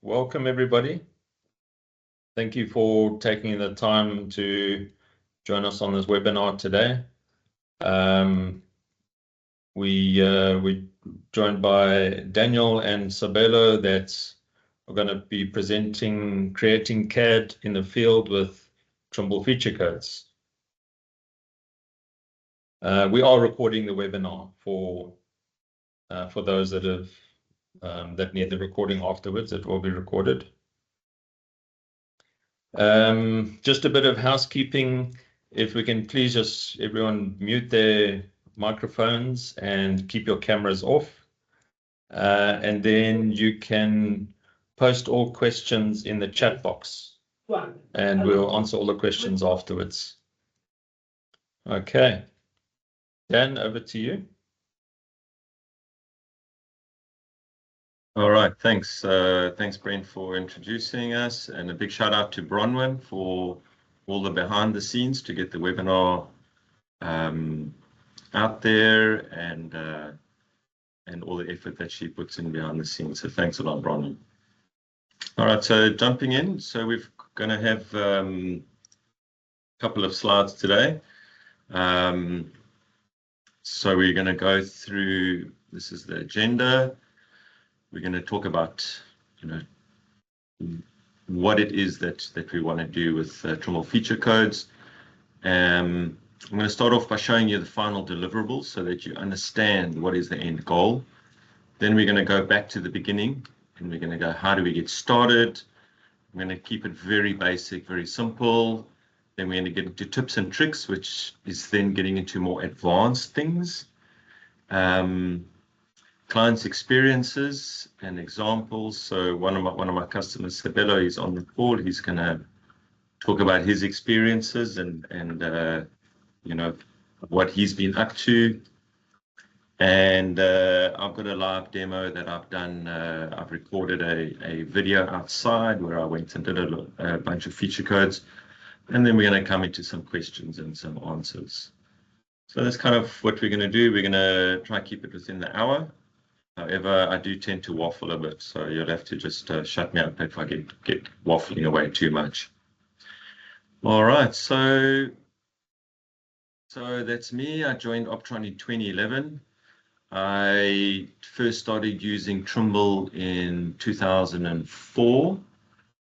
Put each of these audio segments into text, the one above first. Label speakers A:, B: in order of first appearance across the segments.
A: welcome everybody. Thank you for taking the time to join us on this webinar today. We're joined by Daniel and Sabelo that are going to be presenting creating CAD in the field with Trimble feature codes. We are recording the webinar for those that have that need the recording afterwards. It will be recorded. Just a bit of housekeeping. If we can please just everyone mute their microphones and keep your cameras off. And then you can post all questions in the chat box and we'll answer all the questions afterwards. Okay. Dan, over to you.
B: All right, thanks. Thanks, Brent, for introducing us, and a big shout out to Bronwyn for all the behind the scenes to get the webinar out there, and all the effort that she puts in behind the scenes. So thanks a lot, Bronwyn. All right, so jumping in, so we're going to have a couple of slides today. So we're going to go through. This is the agenda. We're going to talk about, what it is that we want to do with Trimble feature codes. I'm going to start off by showing you the final deliverables so that you understand what is the end goal. Then we're going to go back to the beginning and we're going to go, how do we get started? I'm going to keep it very basic, very simple. Then we're going to get into tips and tricks, which is then getting into more advanced things. Clients' experiences and examples. So one of my customers, Sabelo, is on the call. He's going to talk about his experiences and what he's been up to. And I've got a live demo that I've done. I've recorded a video outside where I went and did a bunch of feature codes. And then we're going to come into some questions and some answers. So that's kind of what we're going to do. We're going to try and keep it within the hour. However, I do tend to waffle a bit, so you'll have to just shut me up if I get waffling away too much. All right, so that's me. I joined Optron in 2011. I first started using Trimble in 2004.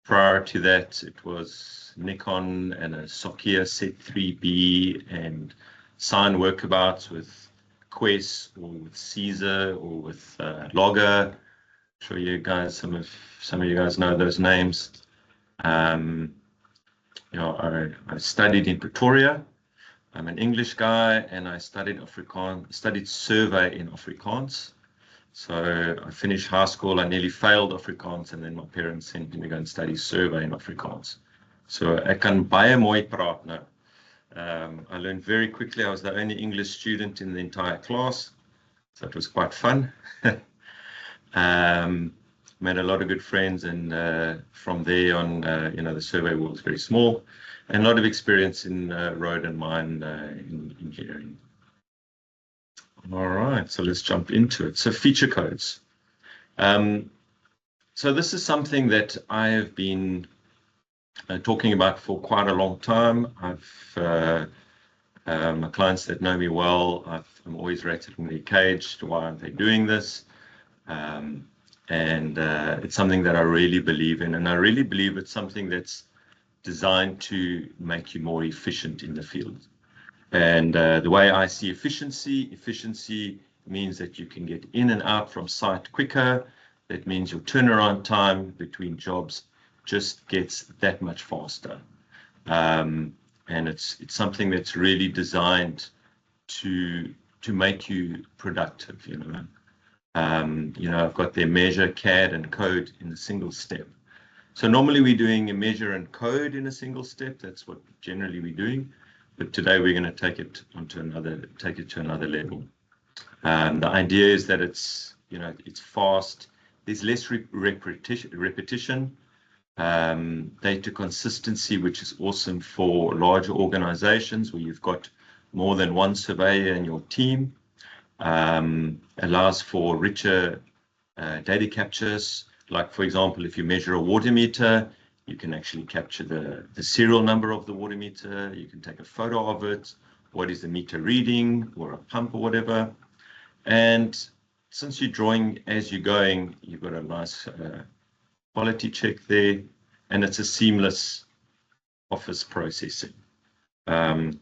B: Prior to that, it was Nikon and a Sokia Set 3B and sign workabouts with Quest or with Caesar or with Logger. I'm sure you guys, some of you guys know those names. I studied in Pretoria. I'm an English guy, and I studied survey in Afrikaans. So I finished high school. I nearly failed Afrikaans, and then my parents sent me to go and study survey in Afrikaans. So ek kan baie mooi praat nou. I learned very quickly. I was the only English student in the entire class, so it was quite fun. Made a lot of good friends, and from there on, the survey world was very small, and a lot of experience in road and mine engineering. All right, so let's jump into it. So feature codes. So this is something that I have been talking about for quite a long time. My clients that know me well, I'm always rattling caged. Why aren't they doing this? And it's something that I really believe in, and I really believe it's something that's designed to make you more efficient in the field. And the way I see efficiency means that you can get in and out from site quicker. That means your turnaround time between jobs just gets that much faster, and it's something that's really designed to make you productive. I've got their measure, CAD, and code in a single step. So normally we're doing a measure and code in a single step. That's what generally we're doing, but today we're going to take it to another level. The idea is that it's fast. There's less repetition. Data consistency, which is awesome for larger organizations where you've got more than one surveyor in your team. Allows for richer data captures, like for example, if you measure a water meter, you can actually capture the serial number of the water meter. You can take a photo of it. What is the meter reading, or a pump or whatever. And since you're drawing as you're going, you've got a nice quality check there, and it's a seamless office processing. The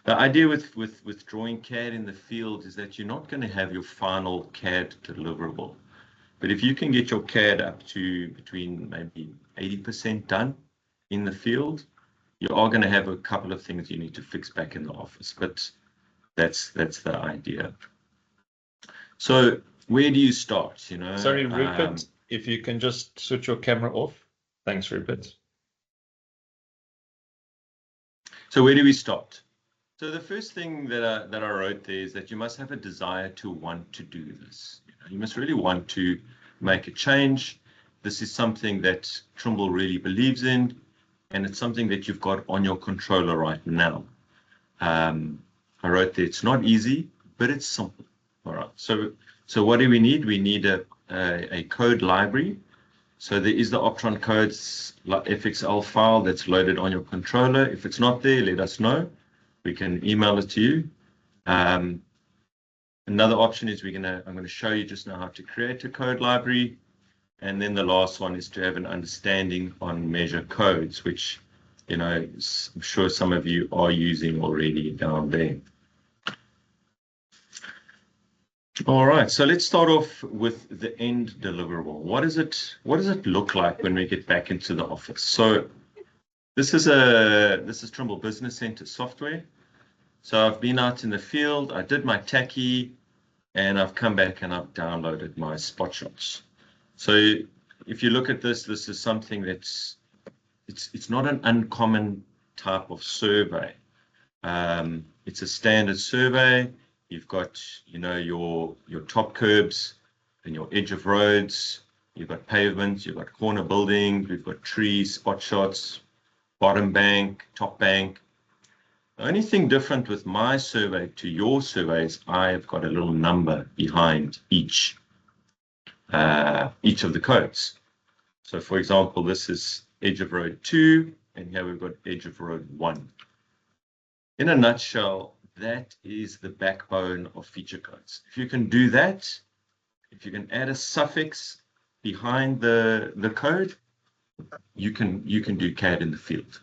B: idea with drawing CAD in the field is that you're not going to have your final CAD deliverable. But if you can get your CAD up to between maybe 80% done in the field, you are going to have a couple of things you need to fix back in the office. But that's the idea. So where do you start? You know,
A: sorry, Rupert, if you can just switch your camera off. Thanks, Rupert.
B: So where do we start? So the first thing that I wrote there is that you must have a desire to want to do this. You must really want to make a change. This is something that Trimble really believes in, and it's something that you've got on your controller right now. I wrote there, it's not easy, but it's simple. All right. So what do we need? We need a code library. So there is the Optron codes FXL file that's loaded on your controller. If it's not there, let us know. We can email it to you. Another option is I'm going to show you just now how to create a code library. And then the last one is to have an understanding on measure codes, which, you know, I'm sure some of you are using already down there. All right, so let's start off with the end deliverable. What does it look like when we get back into the office? So this is Trimble Business Center software. So I've been out in the field, I did my tacky, and I've come back and I've downloaded my spot shots. So if you look at this, this is something that's it's not an uncommon type of survey. It's a standard survey. You've got, you know, your top curbs and your edge of roads. You've got pavements, you've got corner buildings, we've got trees, spot shots, bottom bank, top bank. The only thing different with my survey to your survey is I've got a little number behind each of the codes. So for example, this is edge of road 2, and here we've got edge of road 1. In a nutshell, that is the backbone of feature codes. If you can do that, if you can add a suffix behind the code, you can do CAD in the field.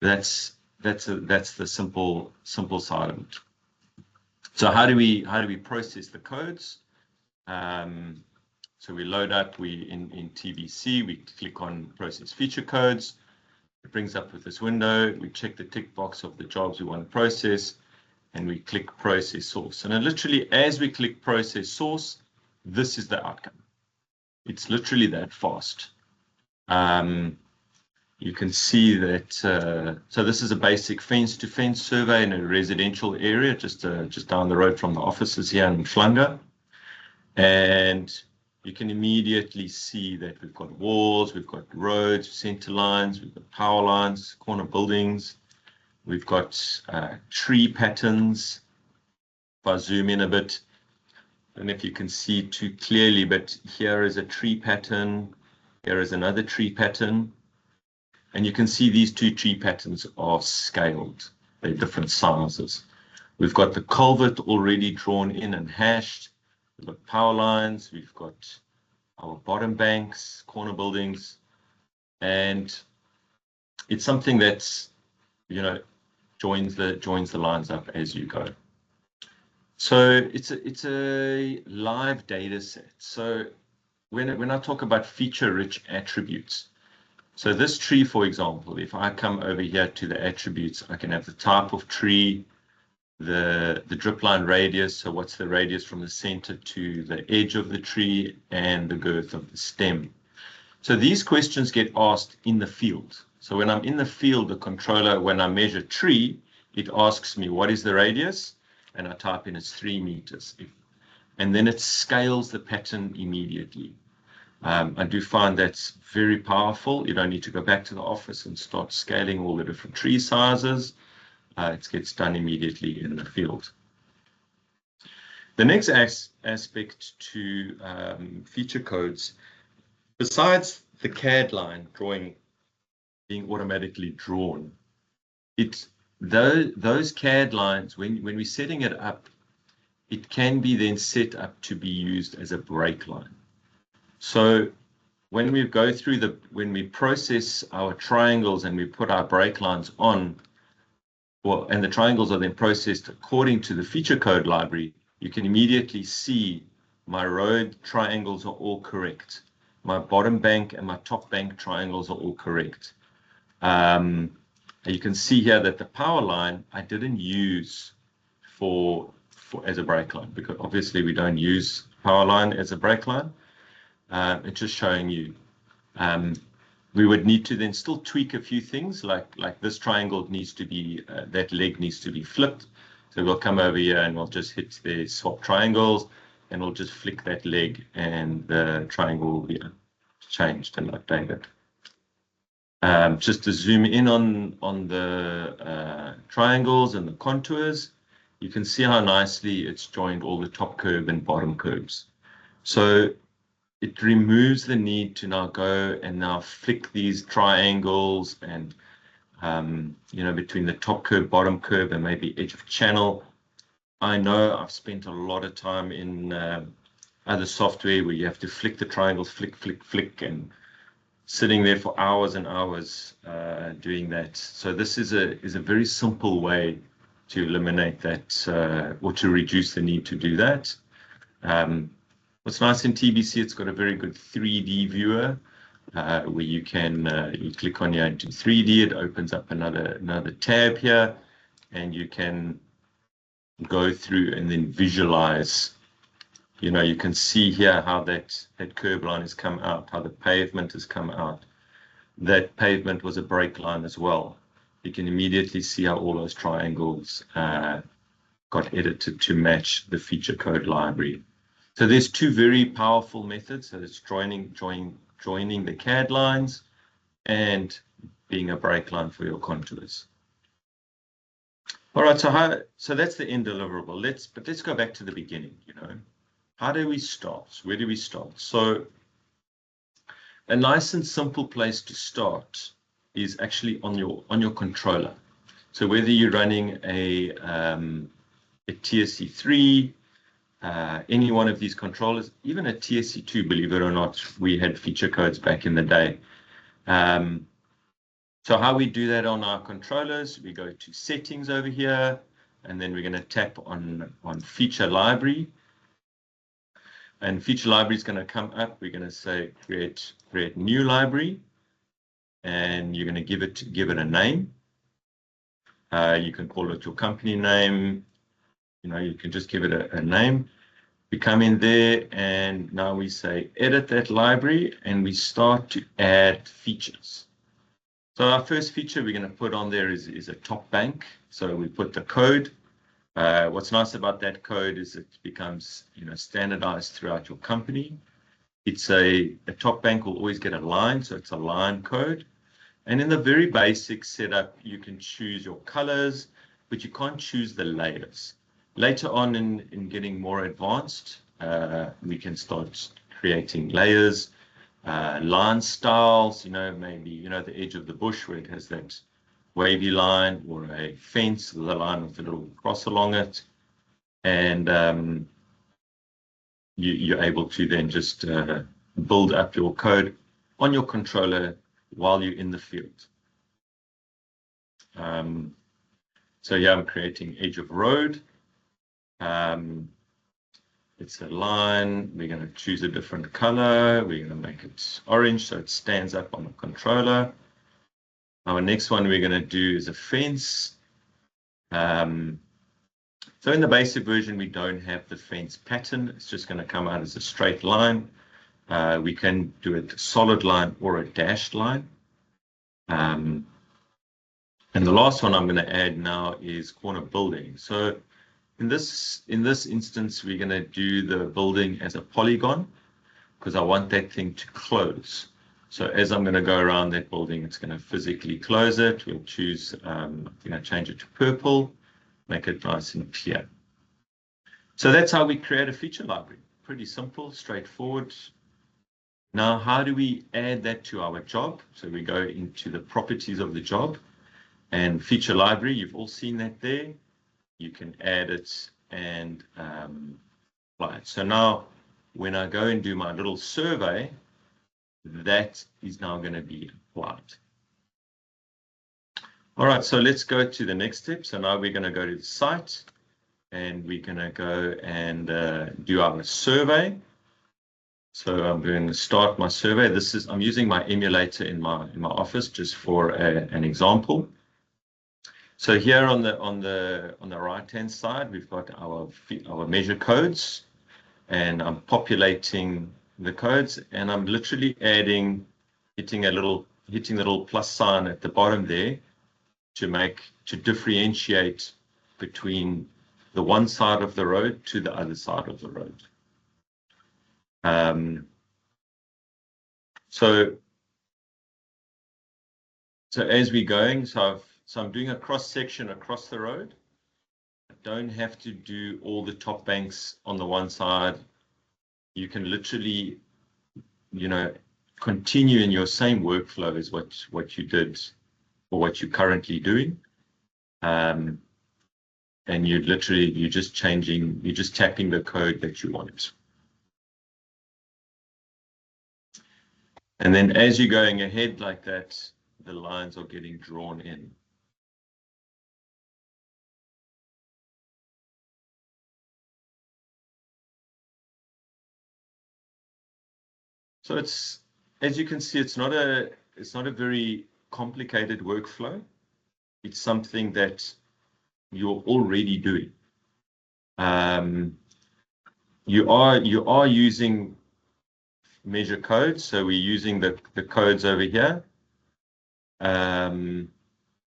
B: That's the simple side of it. So how do we process the codes? So we load up, in TBC, we click on process feature codes. It brings up with this window. We check the tick box of the jobs we want to process, and we click process source. And literally, as we click process source, this is the outcome. It's literally that fast. You can see that, so this is a basic fence-to-fence survey in a residential area, just down the road from the offices here in Schlanger. And you can immediately see that we've got walls, we've got roads, center lines, we've got power lines, corner buildings. We've got tree patterns. If I zoom in a bit, I don't know if you can see too clearly, but here is a tree pattern. Here is another tree pattern. And you can see these two tree patterns are scaled. They're different sizes. We've got the culvert already drawn in and hashed. We've got power lines. We've got our bottom banks, corner buildings. And it's something that's, you know, joins the lines up as you go. So it's a live data set. So when I talk about feature-rich attributes, so this tree, for example, if I come over here to the attributes, I can have the type of tree, the drip line radius, so what's the radius from the center to the edge of the tree, and the girth of the stem. So these questions get asked in the field. So when I'm in the field, the controller, when I measure tree, it asks me what is the radius, and I type in it's 3 meters. And then it scales the pattern immediately. I do find that's very powerful. You don't need to go back to the office and start scaling all the different tree sizes. It gets done immediately in the field. The next aspect to feature codes Besides the CAD line drawing being automatically drawn, those CAD lines, when we're setting it up, it can be then set up to be used as a break line. So when we go through when we process our triangles and we put our break lines on, and the triangles are then processed according to the feature code library, you can immediately see my road triangles are all correct. My bottom bank and my top bank triangles are all correct. You can see here that the power line I didn't use as a brake line, because obviously we don't use power line as a brake line. It's just showing you. We would need to then still tweak a few things, like this triangle needs to be, that leg needs to be flipped. So we'll come over here and we'll just hit the swap triangles, and we'll just flick that leg, and the triangle will be changed and updated. Just to zoom in on the triangles and the contours, you can see how nicely it's joined all the top curve and bottom curves. So it removes the need to now go and now flick these triangles and, between the top curve, bottom curve, and maybe edge of channel. I know I've spent a lot of time in other software where you have to flick the triangles, flick, and sitting there for hours and hours doing that. So this is a very simple way to eliminate that or to reduce the need to do that. What's nice in TBC, it's got a very good 3D viewer where you can you click on here into 3D, it opens up another tab here, and you can go through and then visualize. You can see here how that curb line has come out, how the pavement has come out. That pavement was a break line as well. You can immediately see how all those triangles got edited to match the feature code library. So there's two very powerful methods. So it's joining the CAD lines and being a break line for your contours. All right, so that's the end deliverable. Let's go back to the beginning. How do we start? Where do we start? So a nice and simple place to start is actually on your controller. So whether you're running a TSC3, any one of these controllers, even a TSC2, believe it or not, we had feature codes back in the day. So how we do that on our controllers, we go to settings over here, and then we're going to tap on feature library. And feature library is going to come up. We're going to say create new library, and you're going to give it a name. You can call it your company name. You can just give it a name. We come in there, and now we say edit that library, and we start to add features. So our first feature we're going to put on there is a top bank. So we put the code. What's nice about that code is it becomes standardized throughout your company. It's a top bank will always get a line, so it's a line code. And in the very basic setup, you can choose your colors, but you can't choose the layers. Later on in getting more advanced, we can start creating layers, line styles, maybe the edge of the bush where it has that wavy line, or a fence, the line with a little cross along it. And you're able to then just build up your code on your controller while you're in the field. So yeah, I'm creating edge of road. It's a line. We're going to choose a different color. We're going to make it orange so it stands up on the controller. Our next one we're going to do is a fence. So in the basic version, we don't have the fence pattern. It's just going to come out as a straight line. We can do it a solid line or a dashed line. And the last one I'm going to add now is corner building. So in this instance, we're going to do the building as a polygon because I want that thing to close. So as I'm going to go around that building, it's going to physically close it. We'll choose, change it to purple, make it nice and clear. So that's how we create a feature library. Pretty simple, straightforward. Now, how do we add that to our job? So we go into the properties of the job and feature library. You've all seen that there. You can add it and apply it. So now when I go and do my little survey, that is now going to be applied. All right, so let's go to the next step. So now we're going to go to the site and we're going to go and do our survey. So I'm going to start my survey. I'm using my emulator in my office just for an example. So here on the right-hand side, we've got our measure codes, and I'm populating the codes, and I'm literally hitting the little plus sign at the bottom there to differentiate between the one side of the road to the other side of the road. So as we're going, so I'm doing a cross section across the road. I don't have to do all the top banks on the one side. You can literally, continue in your same workflow as what you did or what you're currently doing. And you're just tapping the code that you want. And then as you're going ahead like that, the lines are getting drawn in. So as you can see, it's not a very complicated workflow. It's something that you're already doing. You are using measure codes, so we're using the codes over here.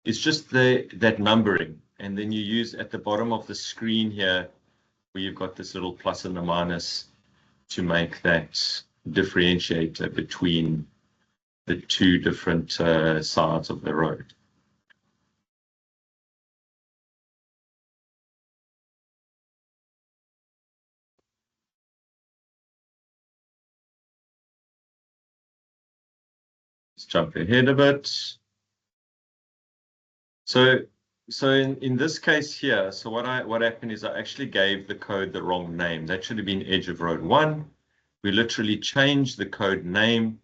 B: It's just that numbering, and then you use at the bottom of the screen here where you've got this little plus and the minus to make that differentiator between the two different sides of the road. Let's jump ahead a bit. So in this case here, so what happened is I actually gave the code the wrong name. That should have been edge of road 1. We literally change the code name.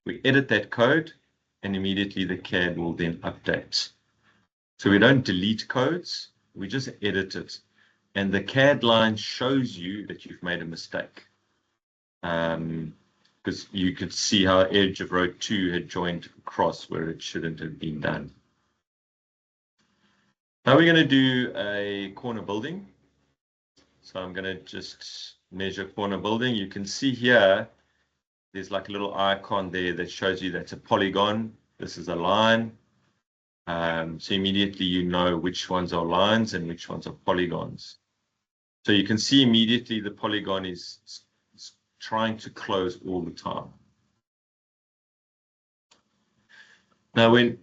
B: We edit that code, and immediately the CAD will then update. So we don't delete codes, we just edit it. And the CAD line shows you that you've made a mistake. Because you could see how edge of road 2 had joined across where it shouldn't have been done. Now we're going to do a corner building. So I'm going to just measure corner building. You can see here, there's like a little icon there that shows you that's a polygon. This is a line. So immediately you know which ones are lines and which ones are polygons. So you can see immediately the polygon is trying to close all the time. Now when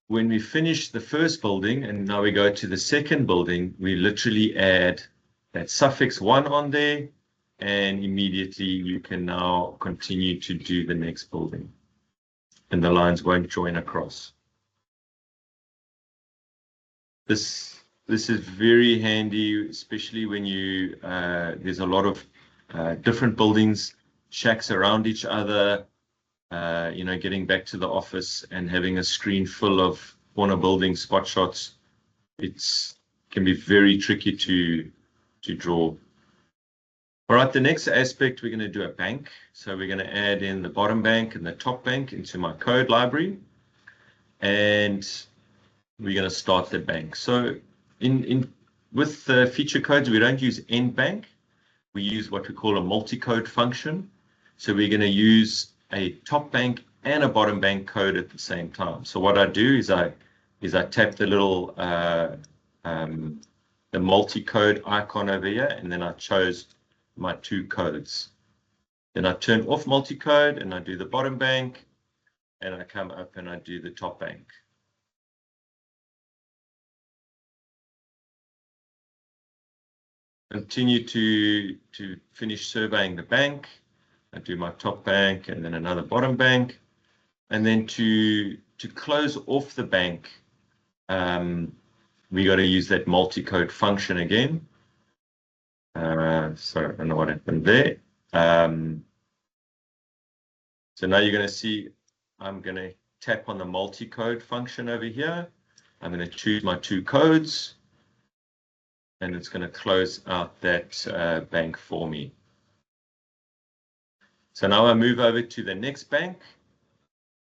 B: we finish the first building and now we go to the second building, we literally add that suffix 1 on there, and immediately you can now continue to do the next building, and the lines won't join across. This is very handy, especially when there's a lot of different buildings, shacks around each other. Getting back to the office and having a screen full of corner building spot shots, can be very tricky to draw. All right, the next aspect, we're going to do a bank. So we're going to add in the bottom bank and the top bank into my code library, and we're going to start the bank. So with the feature codes, we don't use end bank. We use what we call a multi-code function. So we're going to use a top bank and a bottom bank code at the same time. So what I do is I tap the little the multi-code icon over here, and then I chose my 2 codes. Then I turn off multi-code and I do the bottom bank, and I come up and I do the top bank. Continue to finish surveying the bank. I do my top bank and then another bottom bank. And then to close off the bank, we got to use that multi-code function again. Sorry, I don't know what happened there. So now you're going to see I'm going to tap on the multi-code function over here. I'm going to choose my 2 codes, and it's going to close out that bank for me. So now I move over to the next bank,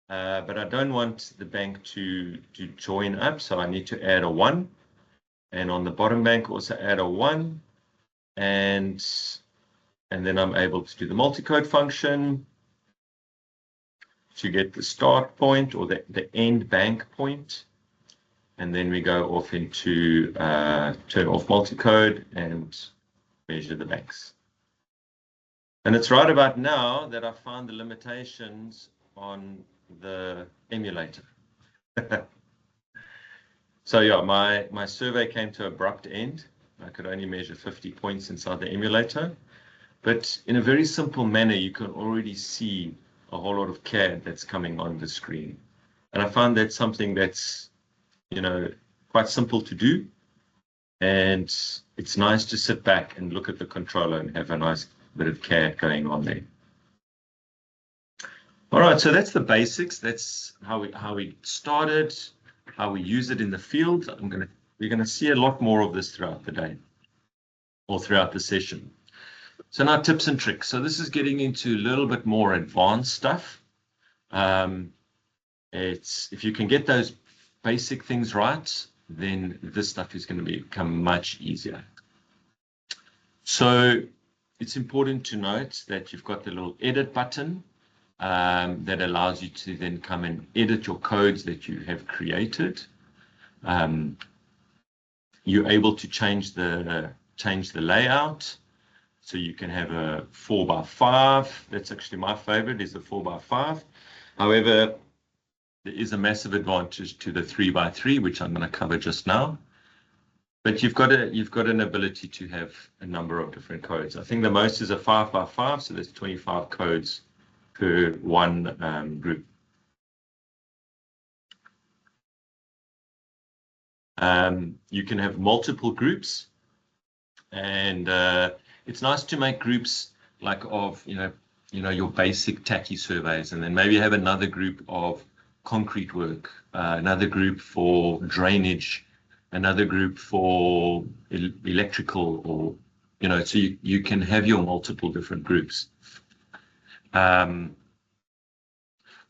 B: but I don't want the bank to join up, so I need to add a 1. And on the bottom bank, also add a 1. And then I'm able to do the multi-code function to get the start point or the end bank point. And then we go off into turn off multi-code and measure the banks. And it's right about now that I found the limitations on the emulator. So yeah, my survey came to an abrupt end. I could only measure 50 points inside the emulator. But in a very simple manner, you can already see a whole lot of CAD that's coming on the screen. And I found that something that's, quite simple to do. And it's nice to sit back and look at the controller and have a nice bit of CAD going on there. All right, so that's the basics. That's how we started, how we use it in the field. We're gonna see a lot more of this throughout the day or throughout the session. So now tips and tricks. So this is getting into a little bit more advanced stuff. If you can get those basic things right, then this stuff is going to become much easier. So it's important to note that you've got the little edit button that allows you to then come and edit your codes that you have created. You're able to change the layout. So you can have a 4x5. That's actually my favorite, is the 4x5. However, there is a massive advantage to the 3x3, which I'm going to cover just now. But you've got an ability to have a number of different codes. I think the most is a 5x5, so there's 25 codes per one group. You can have multiple groups, and it's nice to make groups like of your basic tacky surveys, and then maybe have another group of concrete work, another group for drainage, another group for electrical, or so you can have your multiple different groups. When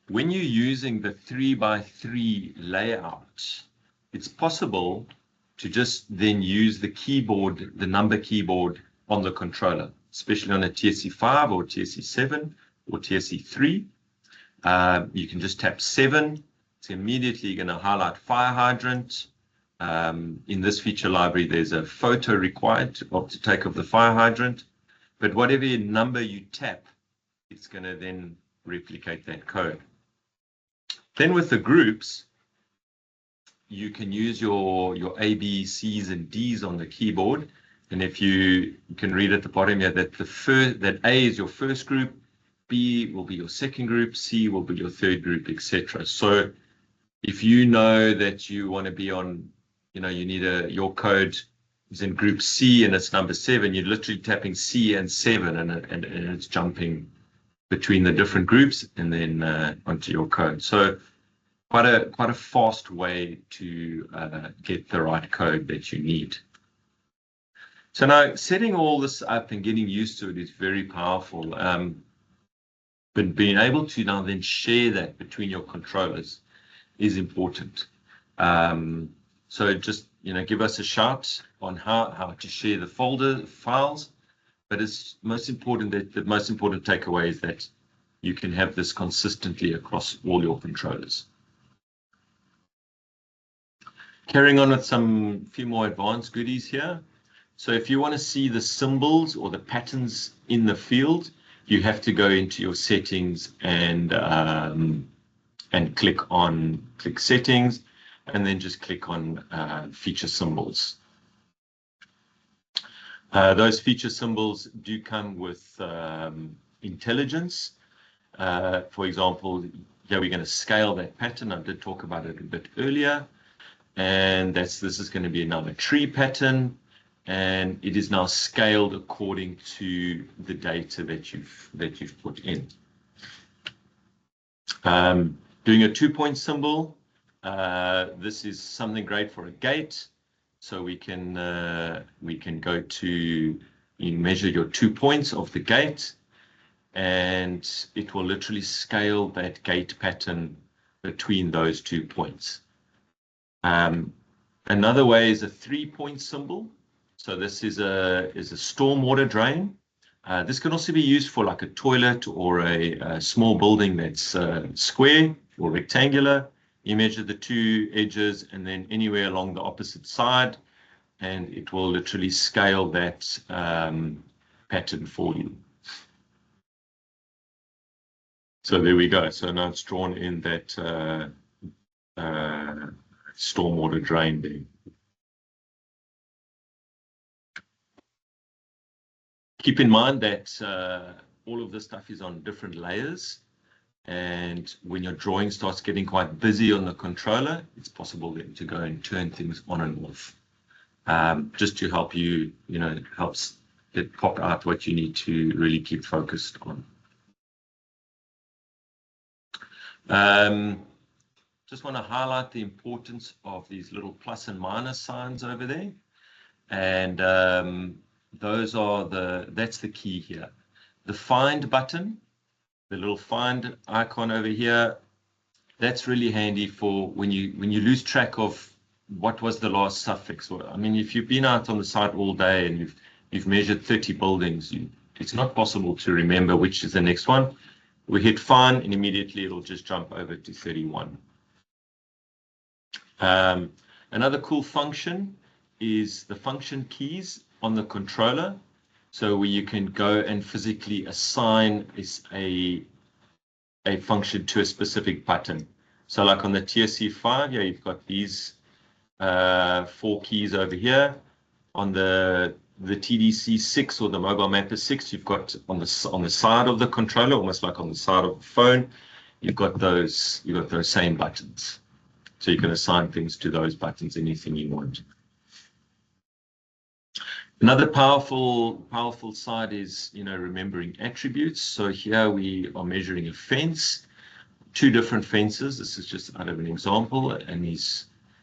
B: you're using the 3x3 layout, it's possible to just then use the keyboard, the number keyboard on the controller, especially on a TSC5 or TSC7 or TSC3. You can just tap 7. It's immediately going to highlight fire hydrant. In this feature library, there's a photo required to take of the fire hydrant. But whatever number you tap, it's going to then replicate that code. Then with the groups, you can use your A, B, C's, and D's on the keyboard. And if you can read at the bottom here that A is your first group, B will be your second group, C will be your third group, etc. So if you know that you want to be on, you need your code is in group C and it's number 7, you're literally tapping C and 7 and it's jumping between the different groups and then onto your code. So quite a fast way to get the right code that you need. So now setting all this up and getting used to it is very powerful. But being able to now then share that between your controllers is important. So just give us a shout on how to share the folder files. But it's most important that the most important takeaway is that you can have this consistently across all your controllers. Carrying on with some few more advanced goodies here. So if you want to see the symbols or the patterns in the field, you have to go into your settings and click settings, and then just click on feature symbols. Those feature symbols do come with intelligence. For example, here we're going to scale that pattern. I did talk about it a bit earlier. And this is going to be now a tree pattern. And it is now scaled according to the data that you've put in. Doing a 2-point symbol. This is something great for a gate. So we can go to, you measure your 2 points of the gate, and it will literally scale that gate pattern between those 2 points. Another way is a 3-point symbol. So this is a stormwater drain. This can also be used for like a toilet or a small building that's square or rectangular. You measure the 2 edges and then anywhere along the opposite side, and it will literally scale that pattern for you. So there we go. So now it's drawn in that stormwater drain there. Keep in mind that all of this stuff is on different layers, and when your drawing starts getting quite busy on the controller, it's possible then to go and turn things on and off, just to help you, helps it pop out what you need to really keep focused on. Just want to highlight the importance of these little plus and minus signs over there, and that's the key here. The find button, the little find icon over here, that's really handy for when you lose track of what was the last suffix. I mean, if you've been out on the site all day and you've measured 30 buildings, it's not possible to remember which is the next one. We hit find and immediately it'll just jump over to 31. Another cool function is the function keys on the controller. So where you can go and physically assign a function to a specific button. So like on the TSC5, yeah, you've got these 4 keys over here. On the TDC6 or the Mobile Mapper 6, you've got on the side of the controller, almost like on the side of the phone, you've got those same buttons. So you can assign things to those buttons, anything you want. Another powerful side is, remembering attributes. So here we are measuring a fence, 2 different fences. This is just out of an example, and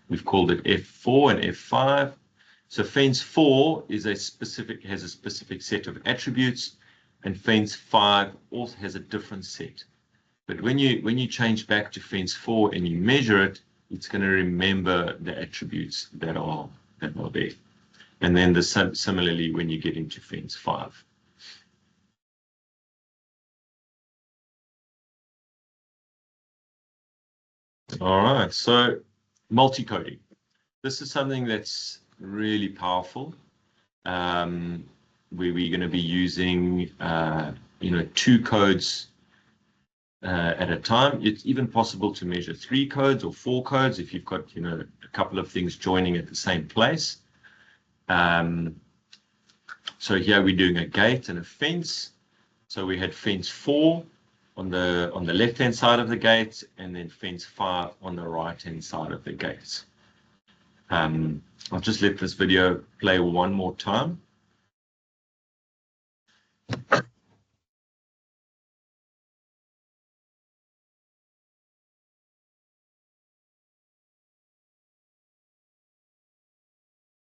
B: we've called it F4 and F5. So fence 4 has a specific set of attributes, and fence 5 also has a different set. But when you change back to fence 4 and you measure it, it's going to remember the attributes that are there. And then similarly when you get into fence 5. All right, so multi-coding. This is something that's really powerful. Where we're going to be using 2 codes at a time. It's even possible to measure 3 codes or 4 codes if you've got a couple of things joining at the same place. So here we're doing a gate and a fence. So we had fence 4 on the left-hand side of the gate, and then fence 5 on the right-hand side of the gate. I'll just let this video play one more time.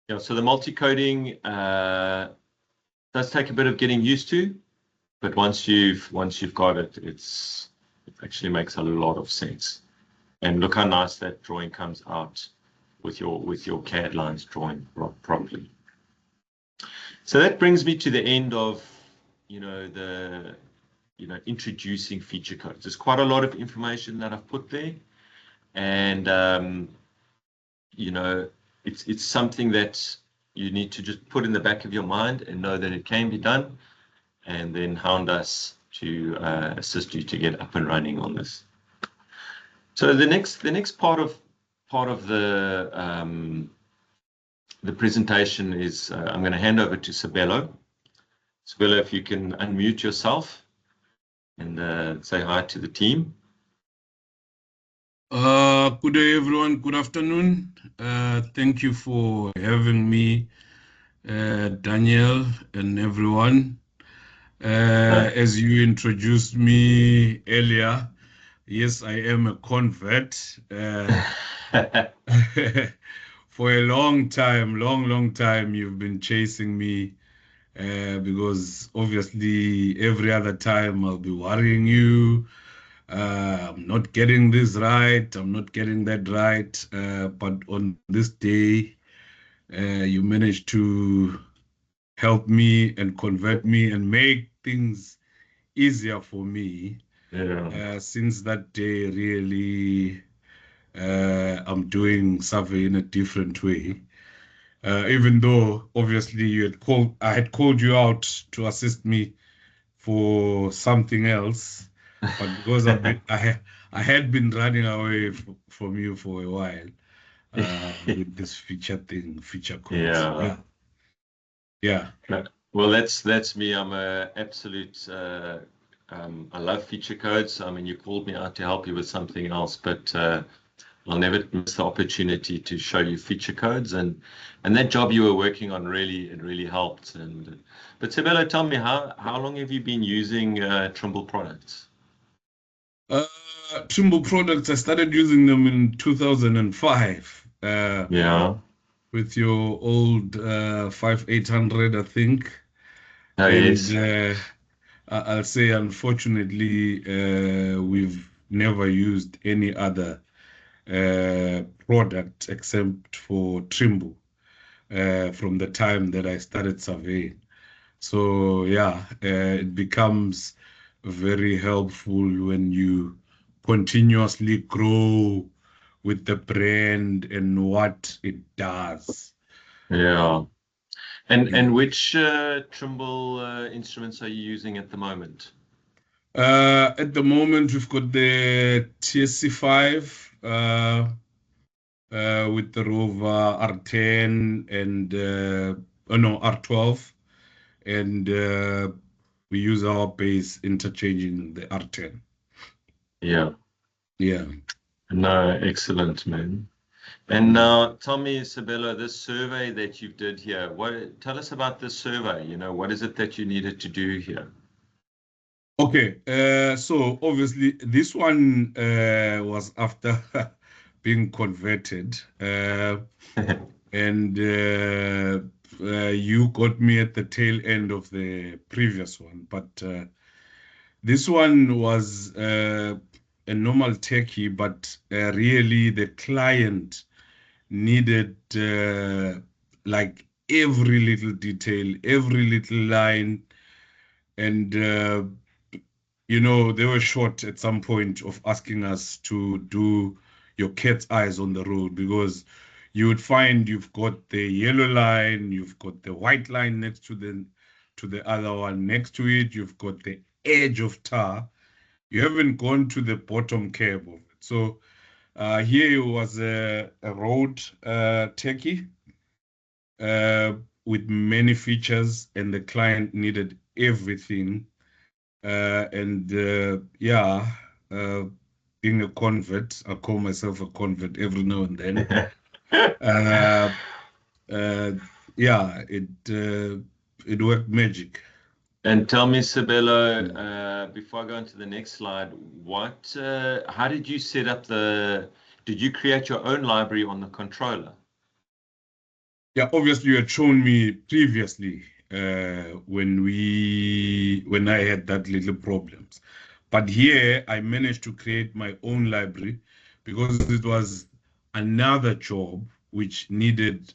B: Yeah, so the multi-coding does take a bit of getting used to, but once you've got it, it actually makes a lot of sense. And look how nice that drawing comes out with your CAD lines drawn properly. So that brings me to the end of introducing feature codes. There's quite a lot of information that I've put there, and it's something that you need to just put in the back of your mind and know that it can be done, and then hound us to assist you to get up and running on this. So the next part of the presentation is I'm going to hand over to Sabelo. Sabelo, if you can unmute yourself, and say hi to the team.
C: Good day, everyone. Good afternoon. Thank you for having me, Daniel, and everyone. As you introduced me earlier, yes, I am a convert. For a long time, long time, you've been chasing me because obviously every other time I'll be worrying you. I'm not getting this right. I'm not getting that right. But on this day, you managed to help me and convert me and make things easier for me.
B: Yeah.
C: Since that day, really, I'm doing survey in a different way. Even though obviously I had called you out to assist me for something else, but because I had been running away from you for a while with this feature codes.
B: Yeah.
C: Yeah.
B: Well, that's me. I'm a absolute. I love feature codes. I mean, you called me out to help you with something else, but I'll never miss the opportunity to show you feature codes, and that job you were working on really helped. And but Sabelo, tell me how long have you been using Trimble products?
C: Uh, Trimble products, I started using them in 2005
B: Yeah.
C: with your old 5800, I think.
B: Oh
C: And
B: yes.
C: I'll say, unfortunately, we've never used any other product except for Trimble from the time that I started surveying. So yeah, it becomes very helpful when you continuously grow with the brand and what it does.
B: Yeah.
C: Yeah.
B: And which Trimble instruments are you using at the moment?
C: At the moment, we've got the TSC5 with the Rover R10 and oh no, R12, and we use our base interchanging the R10.
B: Yeah.
C: Yeah.
B: No, excellent, man. And now tell me, Sabelo, this survey that you did here, tell us about this survey. You know, what is it that you needed to do here?
C: Okay, so obviously this one was after being converted, and you got me at the tail end of the previous one, but this one was a normal techie, but really the client needed like every little detail, every little line, and they were short at some point of asking us to do your cat's eyes on the road because you would find you've got the yellow line, you've got the white line next to the other one next to it, you've got the edge of tar. You haven't gone to the bottom curve of it. So here was a road techie with many features, and the client needed everything. Yeah, uh, being a convert, I call myself a convert every now and then. Uh, uh, yeah, it worked magic.
B: And tell me, Sabelo,
C: Mm.
B: before I go into the next slide, how did you set up did you create your own library on the controller?
C: Yeah, obviously you had shown me previously when I had that little problems. But here I managed to create my own library because it was another job which needed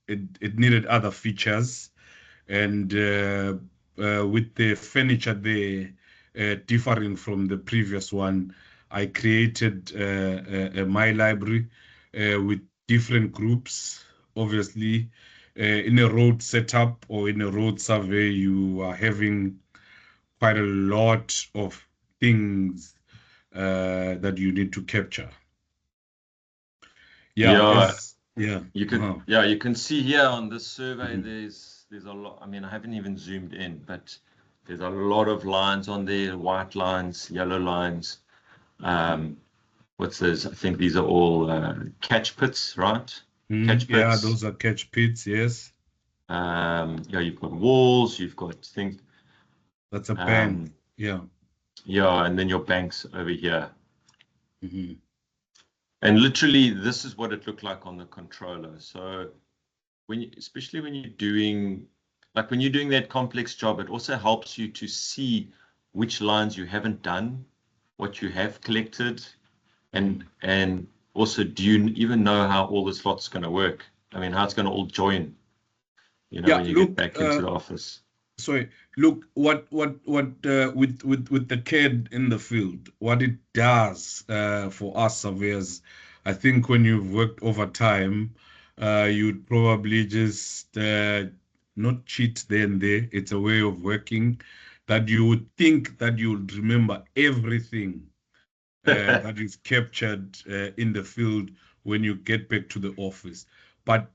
C: it needed other features, and with the furniture there differing from the previous one, I created my library with different groups. Obviously, in a road setup or in a road survey, you are having quite a lot of things that you need to capture. Yeah,
B: Yeah,
C: yeah. Uh-huh.
B: you can see here on this survey
C: Mhm.
B: there's a lot. I mean, I haven't even zoomed in, but There's a lot of lines on there, white lines, yellow lines. What's this? I think these are all catch pits, right? Catch
C: Yeah,
B: pits.
C: those are catch pits, yes.
B: Yeah, you've got walls, you've got things.
C: That's a bank. Yeah.
B: Yeah, and then your banks over here.
C: Mm-hmm.
B: And literally, this is what it looked like on the controller. So especially when you're doing, like when you're doing that complex job, it also helps you to see which lines you haven't done, what you have collected, and also, do you even know how all this lot's going to work? I mean, how it's going to all join, when you get back into the office.
C: Sorry, look, what with the CAD in the field, what it does for us surveyors, I think when you've worked over time, you'd probably just not cheat there and there. It's a way of working that you would think that you would remember everything that is captured in the field when you get back to the office. But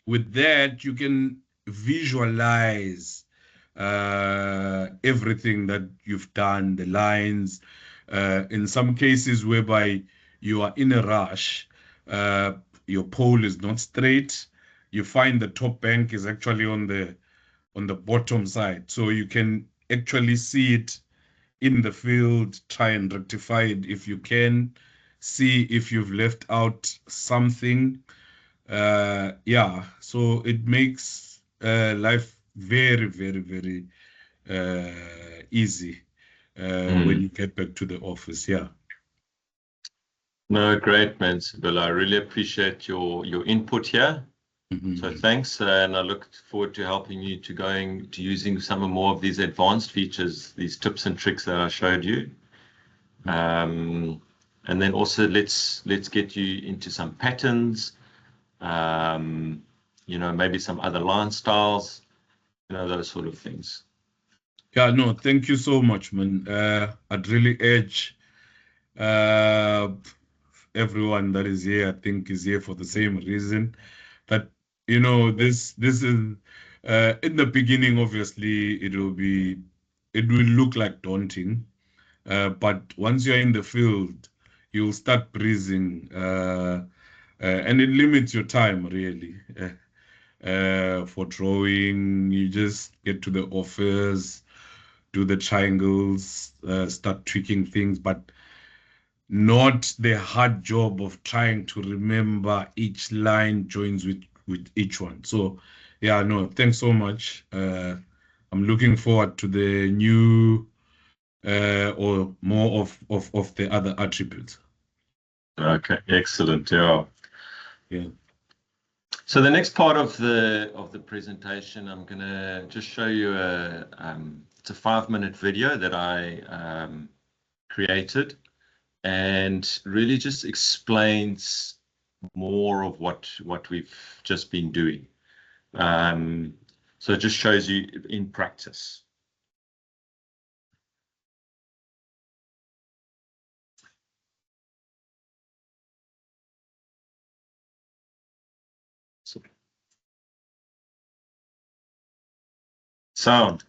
C: with that, you can visualize everything that you've done, the lines. In some cases whereby you are in a rush, your pole is not straight. You find the top bank is actually on the bottom side, so you can actually see it in the field, try and rectify it if you can, see if you've left out something. Yeah, so it makes life very, very, very easy when you get back to the office. Yeah.
B: No, great, man, Sibylle. I really appreciate your input here. So thanks, and I look forward to helping you to using some more of these advanced features, these tips and tricks that I showed you. And then also let's get you into some patterns, maybe some other line styles, those sort of things.
C: Yeah, no, thank you so much, man. I'd really urge everyone that is here, I think, is here for the same reason. That this is in the beginning. Obviously, it will look like daunting, but once you're in the field, you'll start breezing, and it limits your time really. For drawing, you just get to the office, do the triangles, start tweaking things, but not the hard job of trying to remember each line joins with each one. So yeah, no, thanks so much. I'm looking forward to the new or more of the other attributes.
B: Okay, excellent. Yeah.
C: Yeah.
B: So the next part of the presentation, I'm gonna just show you it's a 5-minute video that I created, and really just explains more of what we've just been doing. So it just shows you in practice. Sound.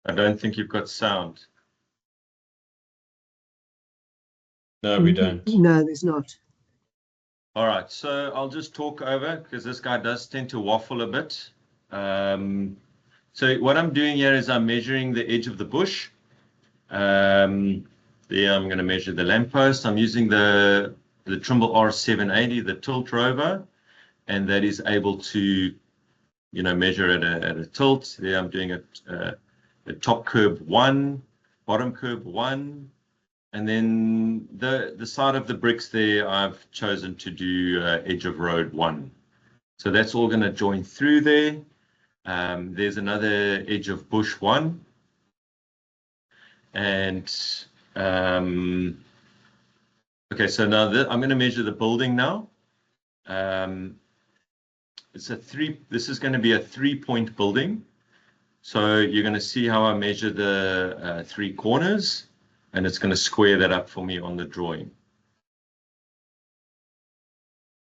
B: I don't think you've got sound.
A: No, we don't.
D: No, there's not.
B: All right, so I'll just talk over because this guy does tend to waffle a bit. So what I'm doing here is I'm measuring the edge of the bush. There I'm going to measure the lamppost. I'm using the Trimble R780, the tilt rover, and that is able to, measure at a tilt. There I'm doing a top curb 1, bottom curb 1, and then the side of the bricks there I've chosen to do edge of road 1. So that's all going to join through there. There's another edge of bush 1. And okay, so now I'm going to measure the building now. This is going to be a 3-point building. So you're going to see how I measure the 3 corners, and it's going to square that up for me on the drawing.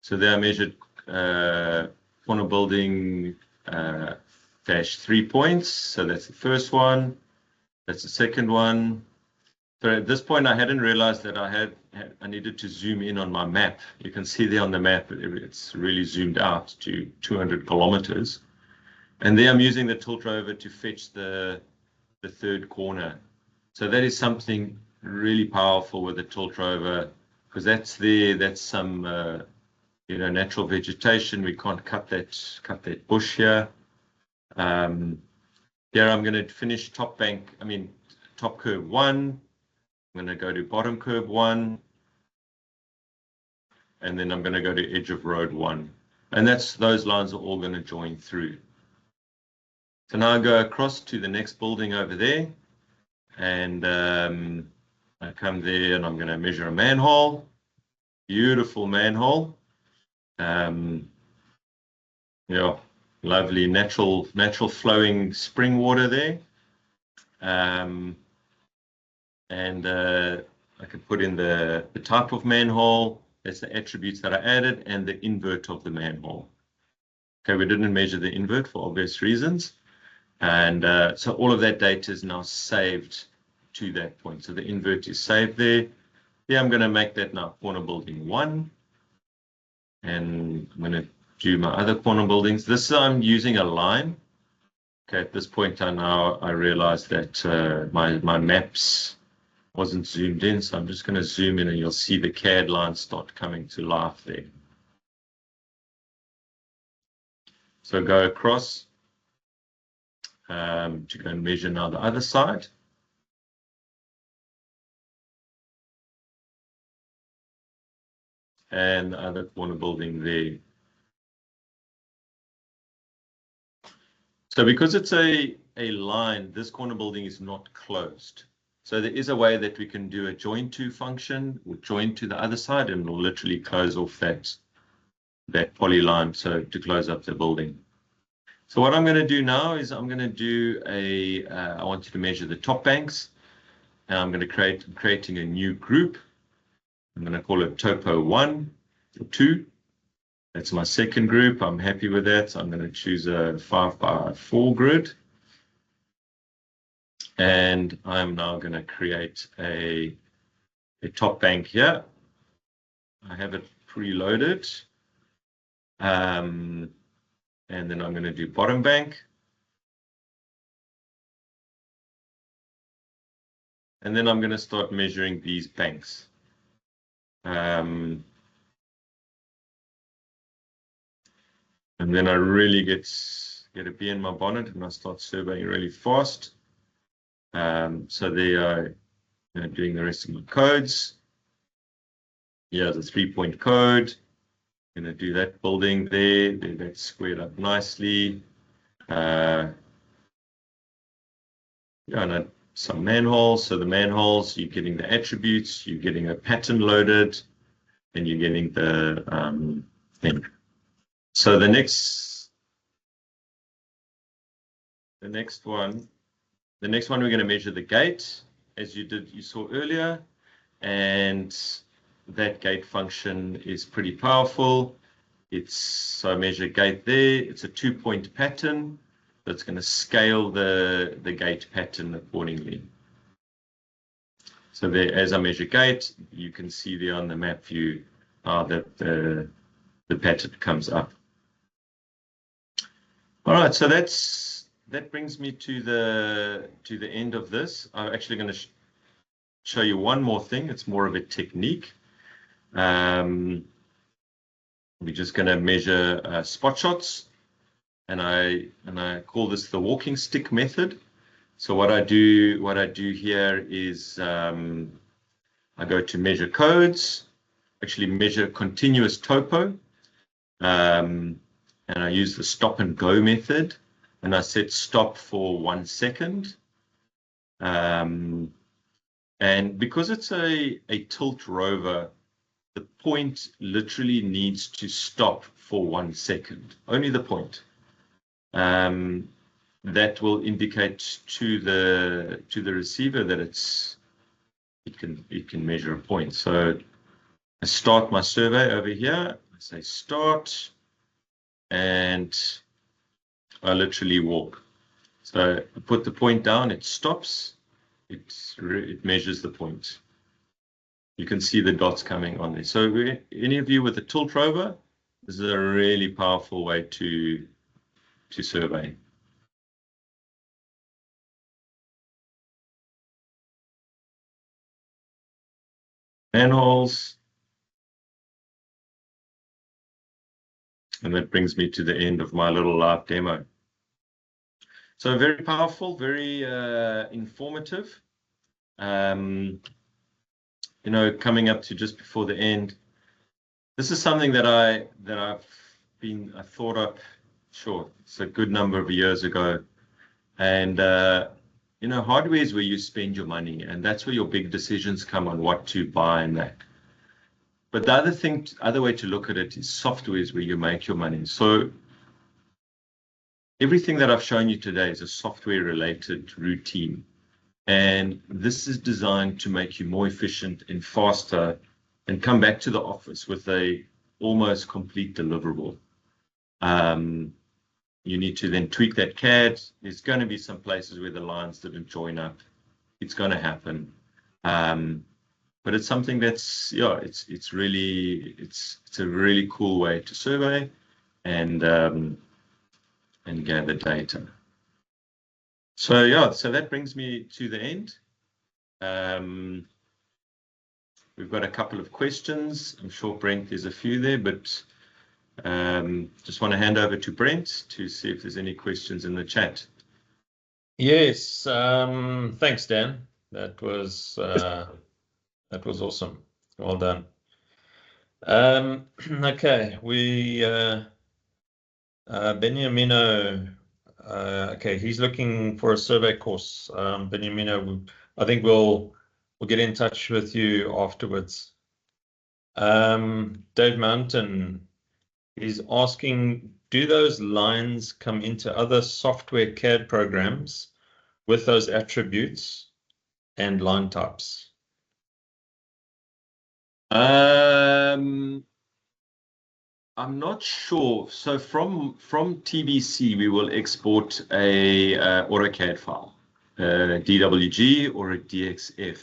B: So there I measured corner building dash 3 points. So that's the first one. That's the second one. So at this point, I hadn't realized that I needed to zoom in on my map. You can see there on the map, it's really zoomed out to 200 kilometers. And there I'm using the tilt rover to fetch the third corner. So that is something really powerful with the tilt rover, because that's some natural vegetation. We can't cut that bush here. Here I'm going to finish top curb 1. I'm going to go to bottom curb 1, and then I'm going to go to edge of road 1, and those lines are all going to join through. So now I go across to the next building over there, and I come there and I'm going to measure a manhole. Beautiful manhole. Yeah, lovely natural flowing spring water there. And I can put in the type of manhole, that's the attributes that I added, and the invert of the manhole. Okay, we didn't measure the invert for obvious reasons. And so all of that data is now saved to that point. So the invert is saved there. Yeah, I'm going to make that now corner building 1. And I'm going to do my other corner buildings. This I'm using a line. Okay, at this point I realize that my maps wasn't zoomed in, so I'm just going to zoom in and you'll see the CAD lines start coming to life there. So go across to go and measure now the other side. And the other corner building there. So because it's a line, this corner building is not closed. So there is a way that we can do a join to function, or join to the other side, and we'll literally close off that polyline, so to close up the building. So what I'm going to do now is I'm going to do I want you to measure the top banks, and I'm going to creating a new group. I'm going to call it topo 1 or 2. That's my second group. I'm happy with that. So I'm going to choose a 5x4 grid. And I'm now going to create a top bank here. I have it preloaded. And then I'm going to do bottom bank. And then I'm going to start measuring these banks. And then I really get a bee in my bonnet and I start surveying really fast. So they are doing the rest of my codes. Here's a 3-point code. I'm going to do that building there. That's squared up nicely. And some manholes. So the manholes, you're getting the attributes, you're getting a pattern loaded, and you're getting the thing. So the next one we're going to measure the gate, as you saw earlier, and that gate function is pretty powerful. So I measure gate there. It's a 2-point pattern that's going to scale the gate pattern accordingly. So there, as I measure gate, you can see there on the map view how that the pattern comes up. All right, so that brings me to the end of this. I'm actually going to show you one more thing. It's more of a technique. We're just going to measure spot shots, and I call this the walking stick method. So what I do here is I go to measure codes, actually measure continuous topo, and I use the stop and go method, and I set stop for 1 second. And because it's a tilt rover, the point literally needs to stop for 1 second, only the point. That will indicate to the receiver that it can measure a point. So I start my survey over here. I say start. and I literally walk. So I put the point down, it stops, it measures the point. You can see the dots coming on there. So any of you with a tilt rover, this is a really powerful way to survey. Manholes. And that brings me to the end of my little live demo. So very powerful, very informative. You know, coming up to just before the end, this is something that I thought up, sure, it's a good number of years ago. And you know, hardware is where you spend your money, and that's where your big decisions come on what to buy and that. But the other way to look at it is software is where you make your money. So everything that I've shown you today is a software related routine. And this is designed to make you more efficient and faster and come back to the office with a almost complete deliverable. You need to then tweak that CAD. There's going to be some places where the lines didn't join up. It's going to happen. But it's something that's, yeah, it's a really cool way to survey and gather data. So yeah, so that brings me to the end. We've got a couple of questions. I'm sure, Brent, there's a few there, but just want to hand over to Brent to see if there's any questions in the chat.
A: Yes, thanks, Dan. That was awesome. Well done. Okay, Beniamino, okay, he's looking for a survey course. Beniamino, I think we'll get in touch with you afterwards. Dave Mountain is asking, do those lines come into other software CAD programs with those attributes and line types?
B: I'm not sure. So from TBC, we will export a AutoCAD file, a DWG or a DXF.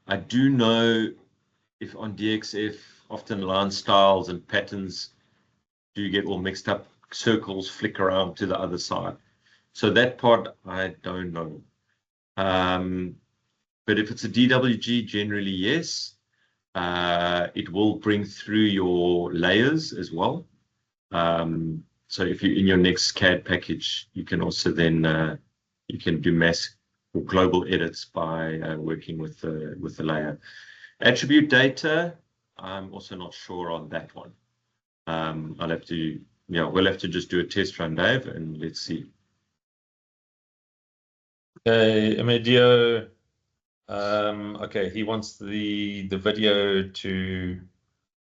B: I do know if on DXF, often line styles and patterns do get all mixed up, circles flick around to the other side. So that part, I don't know. But if it's a DWG, generally, yes. It will bring through your layers as well. So if you in your next CAD package, you can also then you can do mass or global edits by working with the layer. Attribute data, I'm also not sure on that one. I'll have to, yeah, we'll have to just do a test run, Dave, and let's see.
A: Okay, Emidio. Okay, he wants the video to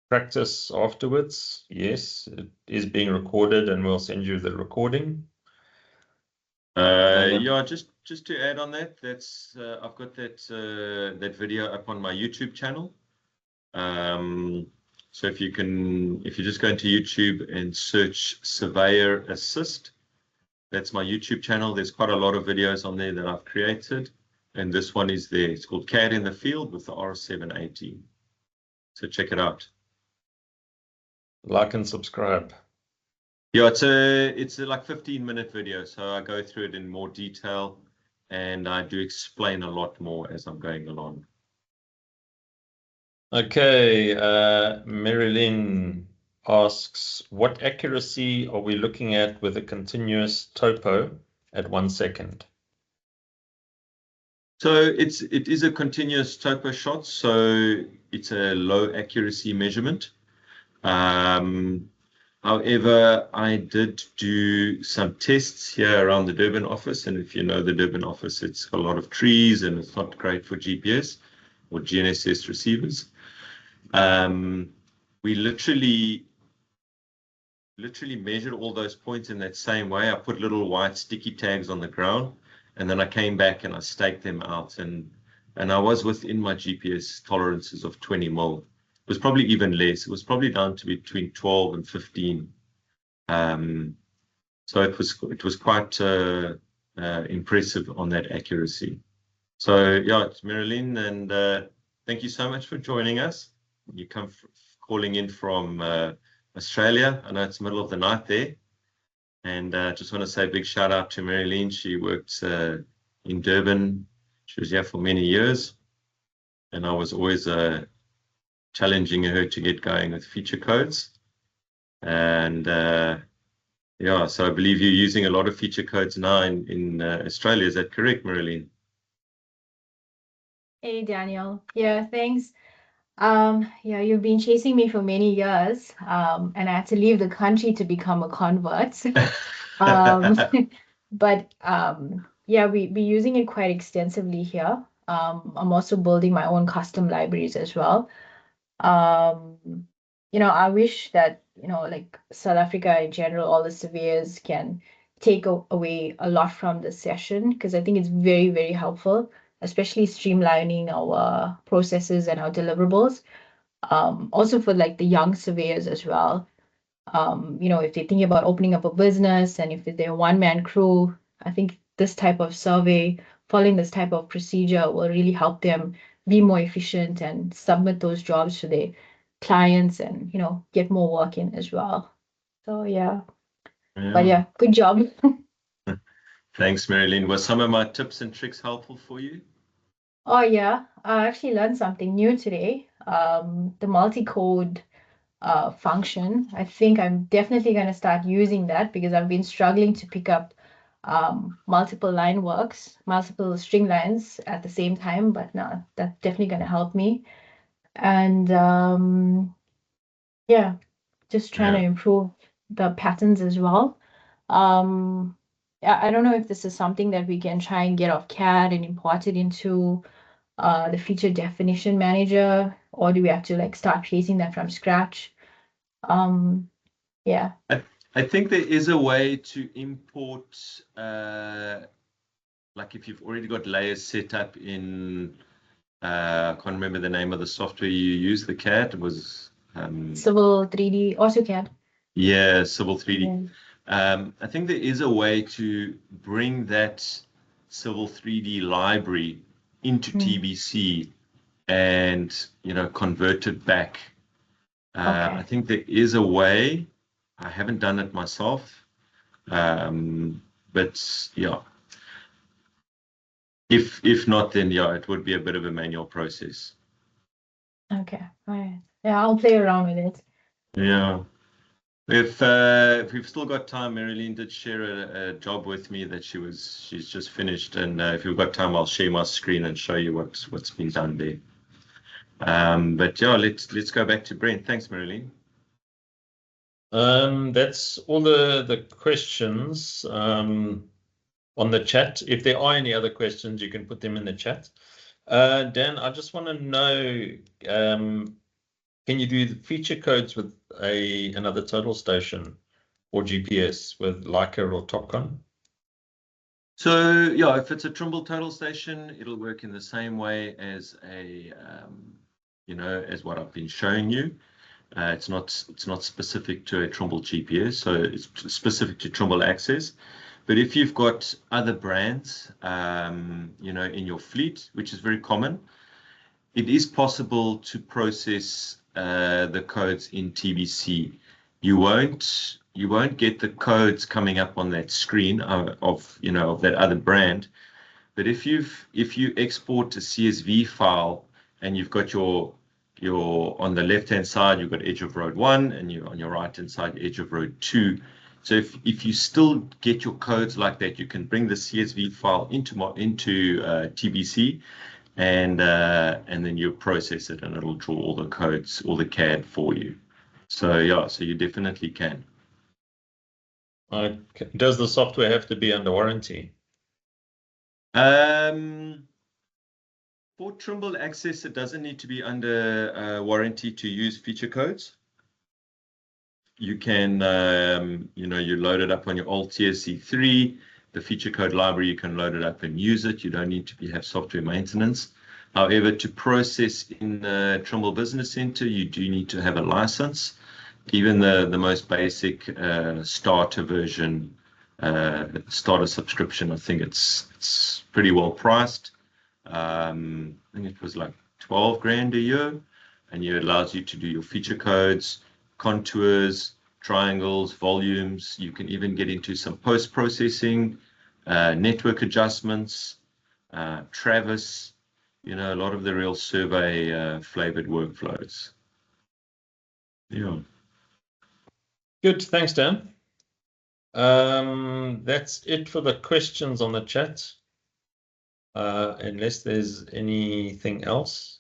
A: practice afterwards. Yes, it is being recorded, and we'll send you the recording.
B: Yeah, just to add on that, that's I've got that video up on my YouTube channel. So if you just go into YouTube and search Surveyor Assist, that's my YouTube channel. There's quite a lot of videos on there that I've created. And this one is there. It's called CAD in the Field with the R718. So check it out.
A: Like and subscribe.
B: Yeah, it's a like 15-minute video. So I go through it in more detail and I do explain a lot more as I'm going along.
A: Okay, Marilyn asks, what accuracy are we looking at with a continuous topo at 1 second?
B: So it is a continuous topo shot, so it's a low accuracy measurement. However, I did do some tests here around the Durban office, and if you know the Durban office, it's got a lot of trees and it's not great for GPS or GNSS receivers. We literally measured all those points in that same way. I put little white sticky tags on the ground, and then I came back and I staked them out, and I was within my GPS tolerances of 20 mil. It was probably even less. It was probably down to between 12 and 15. So it was quite impressive on that accuracy. So yeah, it's Marilyn, and thank you so much for joining us. You come calling in from Australia. I know it's the middle of the night there, and just want to say a big shout out to Marilyn. She worked in Durban. She was here for many years, and I was always challenging her to get going with feature codes. And yeah, so I believe you're using a lot of feature codes now in Australia. Is that correct, Marilyn?
D: Hey, Daniel. Yeah, thanks. Yeah, you've been chasing me for many years, and I had to leave the country to become a convert. Um, but yeah, we're using it quite extensively here. I'm also building my own custom libraries as well. I wish that, like South Africa in general, all the surveyors can take away a lot from the session, because I think it's very, very helpful, especially streamlining our processes and our deliverables. Also for like the young surveyors as well. If they're thinking about opening up a business and if they're a one-man crew, I think this type of survey, following this type of procedure will really help them be more efficient and submit those jobs to their clients and, get more work in as well. So yeah. But yeah, good job.
B: Thanks, Marilyn. Were some of my tips and tricks helpful for you?
D: Oh yeah, I actually learned something new today. The multi-code function. I think I'm definitely going to start using that because I've been struggling to pick up multiple line works, multiple string lines at the same time, but no, that's definitely going to help me. And yeah, just trying to improve the patterns as well. I don't know if this is something that we can try and get off CAD and import it into the feature definition manager, or do we have to like start creating that from scratch? Yeah.
B: I think there is a way to import, like if you've already got layers set up in, I can't remember the name of the software you use, the CAD, it was...
D: Civil 3D, AutoCAD.
B: Yeah, Civil 3D. Yeah. I think there is a way to bring that Civil 3D library into TBC and, convert it back. I think there is a way. I haven't done it myself, but yeah. If not, then yeah, it would be a bit of a manual process.
D: Okay, all right. Yeah, I'll play around with it.
B: Yeah. If we've still got time, Marilyn did share a job with me that she's just finished, and if you've got time, I'll share my screen and show you what's been done there. But yeah, let's go back to Brent. Thanks, Marilyn.
A: That's all the questions on the chat. If there are any other questions, you can put them in the chat. Dan, I just want to know, can you do the feature codes with another total station or GPS with Leica or Topcon?
B: So yeah, if it's a Trimble total station, it'll work in the same way as as what I've been showing you. It's not specific to a Trimble GPS, so it's specific to Trimble Access. But if you've got other brands, in your fleet, which is very common, it is possible to process the codes in TBC. You won't get the codes coming up on that screen of that other brand. But if you export a CSV file and you've got your on the left hand side you've got edge of road 1 and you on your right hand side edge of road 2. So if you still get your codes like that, you can bring the CSV file into TBC. And then you process it and it'll draw all the codes, all the CAD for you. So yeah, so you definitely can.
A: Does the software have to be under warranty?
B: For Trimble Access, it doesn't need to be under warranty to use feature codes. You can, you load it up on your old TSC3, the feature code library, you can load it up and use it. You don't need to have software maintenance. However, to process in the Trimble Business Center, you do need to have a license. even the most basic starter version, starter subscription, I think it's pretty well priced. I think it was like 12 grand a year, and it allows you to do your feature codes, contours, triangles, volumes. You can even get into some post-processing, network adjustments, Travis, a lot of the real survey flavored workflows. Yeah.
A: Good. Thanks, Dan. That's it for the questions on the chat. Unless there's anything else.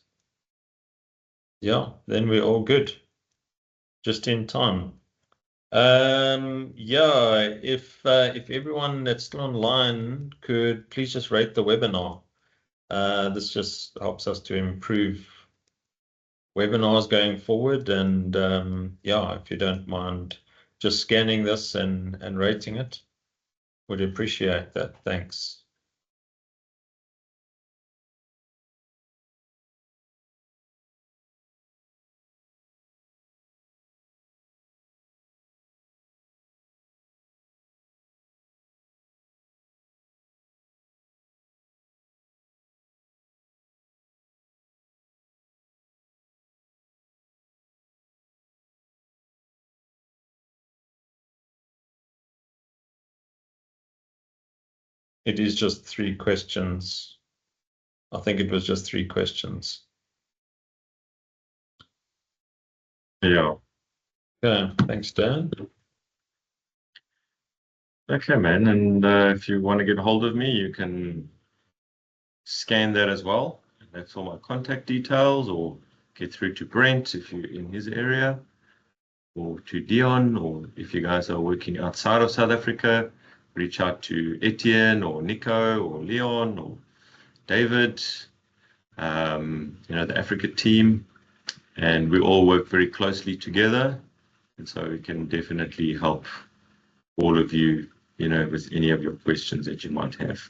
A: Yeah, then we're all good. Just in time. Yeah, if everyone that's still online could please just rate the webinar. This just helps us to improve webinars going forward, and yeah, if you don't mind just scanning this and rating it, would appreciate that. Thanks. It is just 3 questions. I think it was just 3 questions.
B: Yeah.
A: Yeah, thanks, Dan.
B: Okay, man. And if you want to get a hold of me, you can scan that as well. That's all my contact details, or get through to Brent if you're in his area, or to Dion, or if you guys are working outside of South Africa, reach out to Etienne or Nico or Leon or David, the Africa team, and we all work very closely together. And so we can definitely help all of you, with any of your questions that you might have.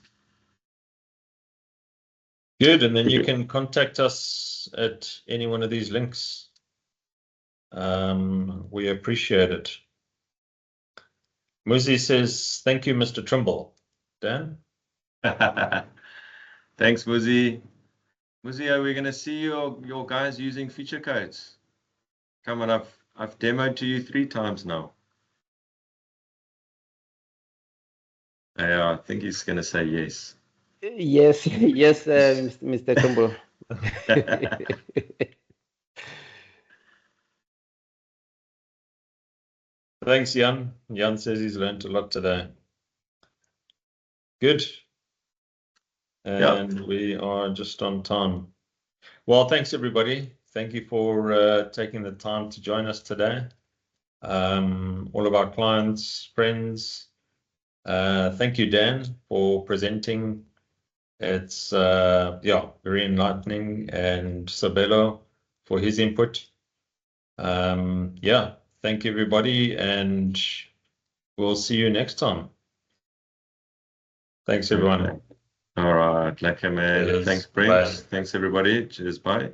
A: Good, and then you can contact us at any one of these links. We appreciate it. Muzi says, thank you, Mr. Trimble. Dan?
B: Thanks, Muzi. Muzi, are we going to see your guys using feature codes? Come on, I've demoed to you 3 times now. Yeah, I think he's going to say yes.
E: Yes, yes, Mr. Trimble.
A: Thanks, Jan. Jan says he's learned a lot today. Good. And we are just on time. Well, thanks, everybody. Thank you for taking the time to join us today. All of our clients, friends, thank you, Dan, for presenting. It's very enlightening, and Sabelo for his input. Thank you, everybody, and we'll see you next time. Thanks, everyone.
B: Okay. All right, lekker man.
A: Cheers.
B: Thanks, Brent.
A: Bye.
B: Thanks, everybody. Cheers, bye.